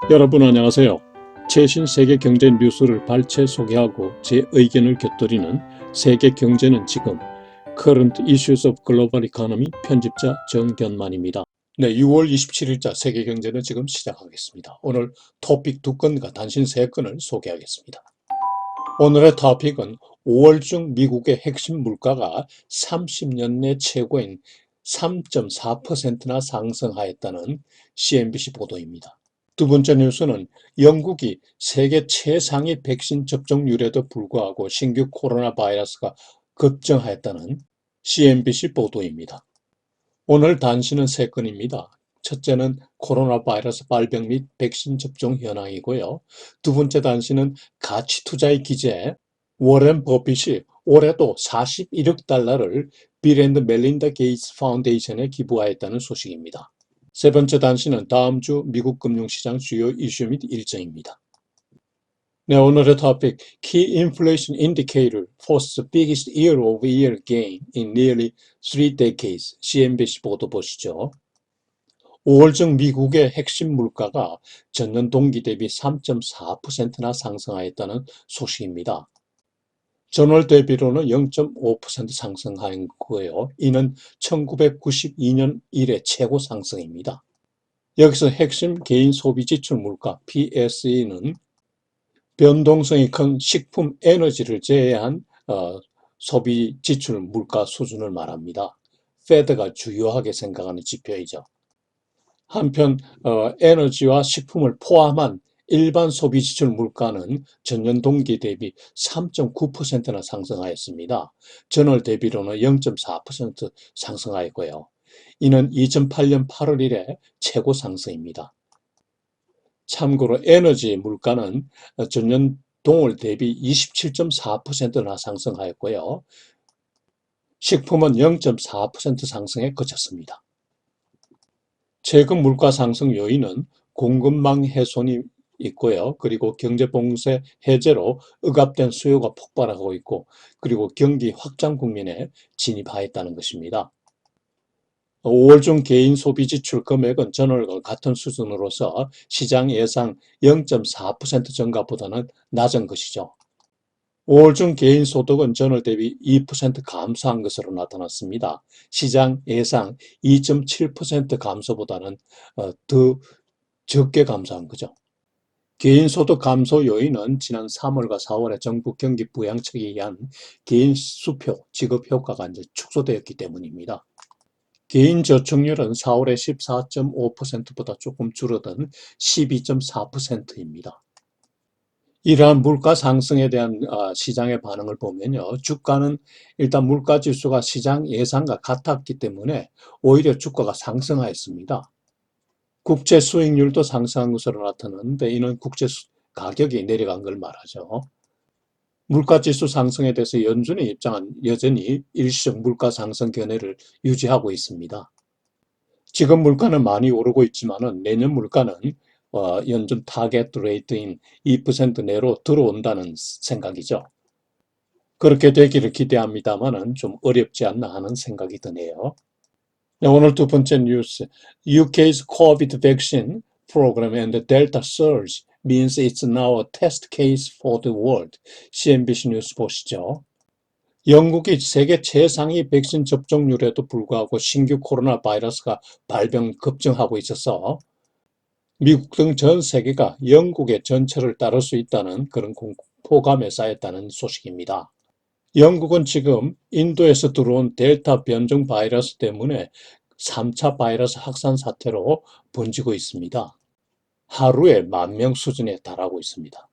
여러분 안녕하세요. 최신 세계 경제 뉴스를 발췌 소개하고 제 의견을 곁들이는 세계 경제는 지금 Current Issues of Global Economy 편집자 정견만입니다. 네, 6월 27일자 세계 경제는 지금 시작하겠습니다. 오늘 토픽 2건과 단신 3건을 소개하겠습니다. 오늘의 토픽은 5월 중 미국의 핵심 물가가 30년 내 최고인 3.4%나 상승하였다는 CNBC 보도입니다. 두 번째 뉴스는 영국이 세계 최상위 백신 접종률에도 불구하고 신규 코로나 바이러스가 급증하였다는 CNBC 보도입니다. 오늘 단신은 3건입니다. 첫째는 코로나 바이러스 발병 및 백신 접종 현황이고요. 두 번째 단신은 가치 투자의 기재 워렌 버핏이 올해도 41억 달러를 빌 앤드 멜린다 게이츠 파운데이션에 기부하였다는 소식입니다. 세 번째 단신은 다음 주 미국 금융시장 주요 이슈 및 일정입니다. 네, 오늘의 토픽, Key Inflation Indicator posts biggest year-over-year gain in nearly 3 decades. CNBC 보도 보시죠. 5월 중 미국의 핵심 물가가 전년 동기 대비 3.4%나 상승하였다는 소식입니다. 전월 대비로는 0.5% 상승한 거예요. 이는 1992년 이래 최고 상승입니다. 여기서 핵심 개인 소비 지출 물가 PSE는 변동성이 큰 식품, 에너지를 제외한 소비 지출 물가 수준을 말합니다. 페드가 주요하게 생각하는 지표이죠. 한편 에너지와 식품을 포함한 일반 소비 지출 물가는 전년 동기 대비 3.9%나 상승하였습니다. 전월 대비로는 0.4% 상승하였고요. 이는 2008년 8월 이래 최고 상승입니다. 참고로 에너지 물가는 전년 동월 대비 27.4%나 상승하였고요. 식품은 0.4% 상승에 그쳤습니다. 최근 물가 상승 요인은 공급망 훼손이 있고요. 그리고 경제봉쇄 해제로 억압된 수요가 폭발하고 있고, 그리고 경기 확장 국면에 진입하였다는 것입니다. 5월 중 개인 소비 지출 금액은 전월과 같은 수준으로서 시장 예상 0.4% 증가보다는 낮은 것이죠. 5월 중 개인 소득은 전월 대비 2% 감소한 것으로 나타났습니다. 시장 예상 2.7% 감소보다는 더 적게 감소한 거죠. 개인 소득 감소 요인은 지난 3월과 4월에 정부 경기 부양책에 의한 개인 수표 지급 효과가 이제 축소되었기 때문입니다. 개인 저축률은 4월에 14.5%보다 조금 줄어든 12.4%입니다. 이러한 물가 상승에 대한 시장의 반응을 보면요. 주가는 일단 물가 지수가 시장 예상과 같았기 때문에 오히려 주가가 상승하였습니다. 국채 수익률도 상승한 것으로 나타났는데 이는 국채 가격이 내려간 걸 말하죠. 물가지수 상승에 대해서 연준의 입장은 여전히 일시적 물가 상승 견해를 유지하고 있습니다. 지금 물가는 많이 오르고 있지만 내년 물가는 연준 타겟 레이트인 2% 내로 들어온다는 생각이죠. 그렇게 되기를 기대합니다만 좀 어렵지 않나 하는 생각이 드네요. 네, 오늘 두 번째 뉴스, UK's COVID vaccine program and the Delta surge means it's now a test case for the world. CNBC 뉴스 보시죠. 영국이 세계 최상위 백신 접종률에도 불구하고 신규 코로나 바이러스가 발병 급증하고 있어서 미국 등 전 세계가 영국의 전철을 따를 수 있다는 그런 공포감에 쌓였다는 소식입니다. 영국은 지금 인도에서 들어온 델타 변종 바이러스 때문에 3차 바이러스 확산 사태로 번지고 있습니다. 하루에 10,000명 수준에 달하고 있습니다.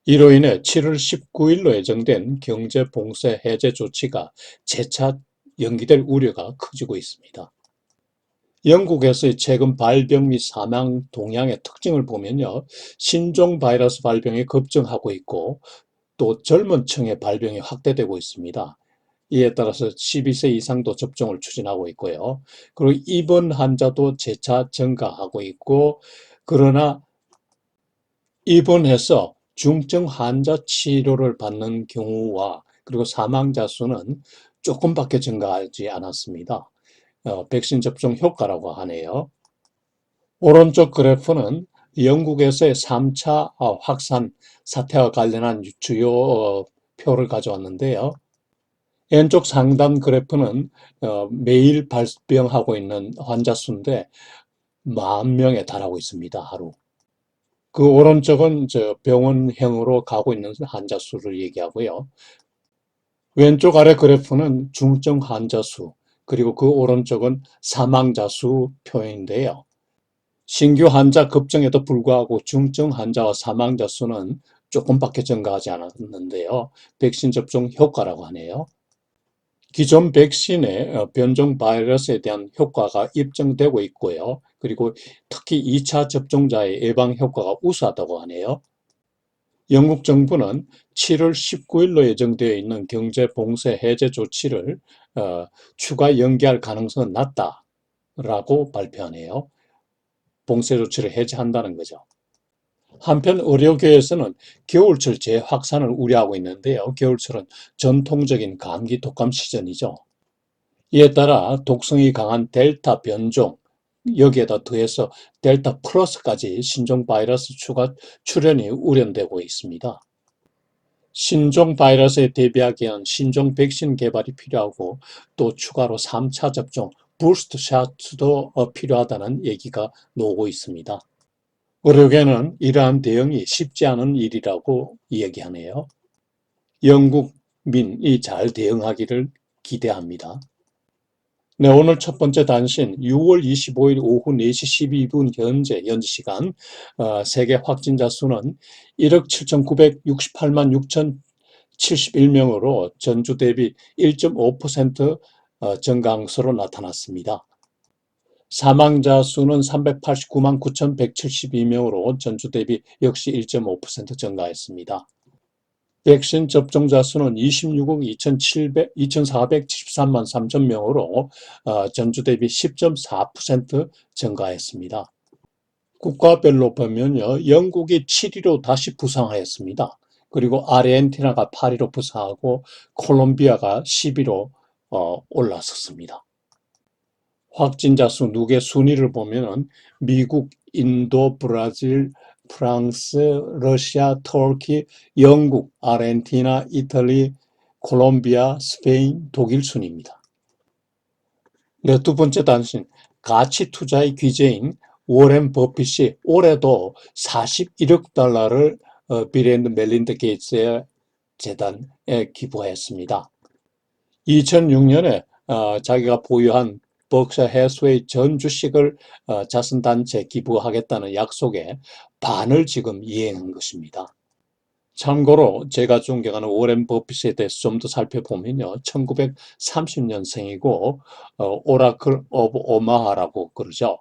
이로 인해 7월 19일로 예정된 경제 봉쇄 해제 조치가 재차 연기될 우려가 커지고 있습니다. 영국에서의 최근 발병 및 사망 동향의 특징을 보면요. 신종 바이러스 발병이 급증하고 있고 또 젊은 층의 발병이 확대되고 있습니다. 이에 따라서 12세 이상도 접종을 추진하고 있고요. 그리고 입원 환자도 재차 증가하고 있고, 그러나 입원해서 중증 환자 치료를 받는 경우와 그리고 사망자 수는 조금밖에 증가하지 않았습니다. 백신 접종 효과라고 하네요. 오른쪽 그래프는 영국에서의 3차 확산 사태와 관련한 주요 표를 가져왔는데요. 왼쪽 상단 그래프는 매일 발병하고 있는 환자 수인데 10,000명에 달하고 있습니다. 하루. 그 오른쪽은 병원형으로 가고 있는 환자 수를 얘기하고요. 왼쪽 아래 그래프는 중증 환자 수, 그리고 그 오른쪽은 사망자 수 표인데요. 신규 환자 급증에도 불구하고 중증 환자와 사망자 수는 조금밖에 증가하지 않았는데요. 백신 접종 효과라고 하네요. 기존 백신의 변종 바이러스에 대한 효과가 입증되고 있고요. 그리고 특히 2차 접종자의 예방 효과가 우수하다고 하네요. 영국 정부는 7월 19일로 예정되어 있는 경제 봉쇄 해제 조치를 추가 연기할 가능성은 낮다라고 발표하네요. 봉쇄 조치를 해제한다는 거죠. 한편 의료계에서는 겨울철 재확산을 우려하고 있는데요. 겨울철은 전통적인 감기 독감 시즌이죠. 이에 따라 독성이 강한 델타 변종, 여기에다 더해서 델타 플러스까지 신종 바이러스 추가 출현이 우려되고 있습니다. 신종 바이러스에 대비하기 위한 신종 백신 개발이 필요하고 또 추가로 3차 접종, 부스트 샷도 필요하다는 얘기가 나오고 있습니다. 의료계는 이러한 대응이 쉽지 않은 일이라고 이야기하네요. 영국민이 잘 대응하기를 기대합니다. 네, 오늘 첫 번째 단신 6월 25일 오후 4시 12분 현재 시간 세계 확진자 수는 1억 7,968만 6,071명으로 전주 대비 1.5% 증가세로 나타났습니다. 사망자 수는 389만 9,172명으로 전주 대비 역시 1.5% 증가했습니다. 백신 접종자 수는 26억 2,473만 3천 명으로 전주 대비 10.4% 증가했습니다. 국가별로 보면요, 영국이 7위로 다시 부상하였습니다. 그리고 아르헨티나가 8위로 부상하고 콜롬비아가 10위로 올라섰습니다. 확진자 수 누계 순위를 보면은 미국, 인도, 브라질, 프랑스, 러시아, 터키, 영국, 아르헨티나, 이탈리, 콜롬비아, 스페인, 독일 순입니다. 네, 두 번째 단신, 가치 투자의 귀재인 워렌 버핏이 올해도 41억 달러를 빌 앤드 멜린다 게이츠의 재단에 기부했습니다. 2006년에 자기가 보유한 버크셔 해스웨이 전 주식을 자선단체에 기부하겠다는 약속에 반을 지금 이행한 것입니다. 참고로 제가 존경하는 워렌 버핏에 대해서 좀 더 살펴보면요. 1930년생이고 오라클 오브 오마하라고 그러죠.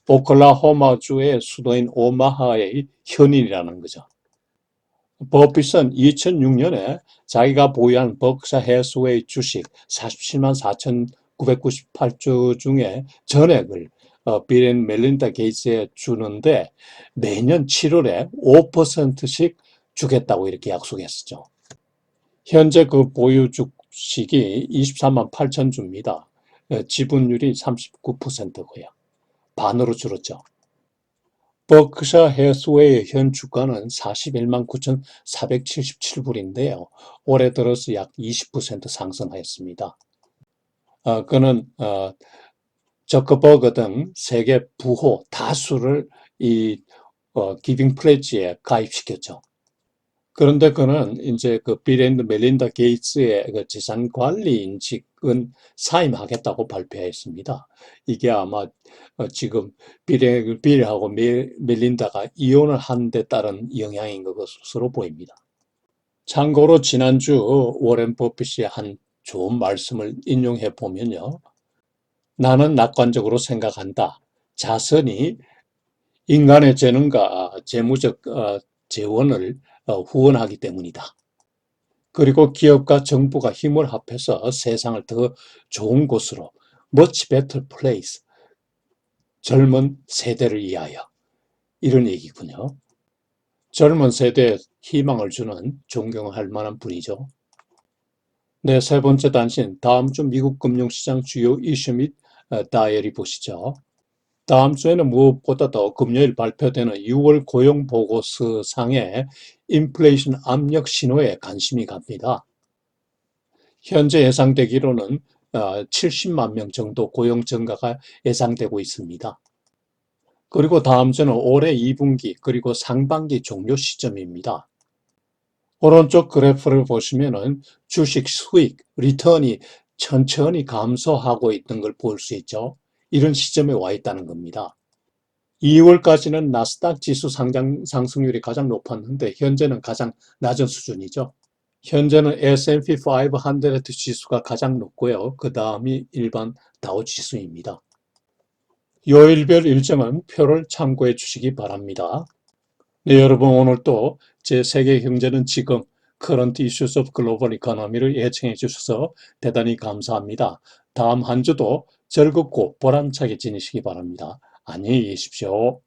오클라호마주의 수도인 오마하의 현인이라는 거죠. 버핏은 2006년에 자기가 보유한 버크셔 해스웨이 주식 47만 4,998주 중에 전액을 빌 앤 멜린다 게이츠에 주는데 매년 7월에 5%씩 주겠다고 이렇게 약속했었죠. 현재 그 보유 주식이 23만 8천 주입니다. 지분율이 39%고요. 반으로 줄었죠. 버크셔 해스웨이의 현 주가는 41만 9,477불인데요. 올해 들어서 약 20% 상승하였습니다. 그는 저커버그 등 세계 부호 다수를 이 기빙 플래지에 가입시켰죠. 그런데 그는 이제 그 빌 앤드 멜린다 게이츠의 그 재산 관리인직은 사임하겠다고 발표했습니다. 이게 아마 지금 빌하고 멜린다가 이혼을 한 데 따른 영향인 것으로 보입니다. 참고로 지난주 워렌 버핏이 한 좋은 말씀을 인용해 보면요. 나는 낙관적으로 생각한다. 자선이 인간의 재능과 재무적 재원을 후원하기 때문이다. 그리고 기업과 정부가 힘을 합해서 세상을 더 좋은 곳으로 much better place, 젊은 세대를 위하여 이런 얘기군요. 젊은 세대에 희망을 주는 존경할 만한 분이죠. 네, 세 번째 단신, 다음 주 미국 금융시장 주요 이슈 및 다이어리 보시죠. 다음 주에는 무엇보다도 금요일 발표되는 6월 고용보고서 상의 인플레이션 압력 신호에 관심이 갑니다. 현재 예상되기로는 70만 명 정도 고용 증가가 예상되고 있습니다. 그리고 다음 주는 올해 2분기 그리고 상반기 종료 시점입니다. 오른쪽 그래프를 보시면은 주식 수익, 리턴이 천천히 감소하고 있는 걸 볼 수 있죠. 이런 시점에 와 있다는 겁니다. 2월까지는 나스닥 지수 상승률이 가장 높았는데 현재는 가장 낮은 수준이죠. 현재는 S&P 500 지수가 가장 높고요. 그 다음이 일반 다우 지수입니다. 요일별 일정은 표를 참고해 주시기 바랍니다. 네, 여러분 오늘 또 제 세계 경제는 지금 Current Issues of Global Economy를 예청해 주셔서 대단히 감사합니다. 다음 한 주도 즐겁고 보람차게 지내시기 바랍니다. 안녕히 계십시오.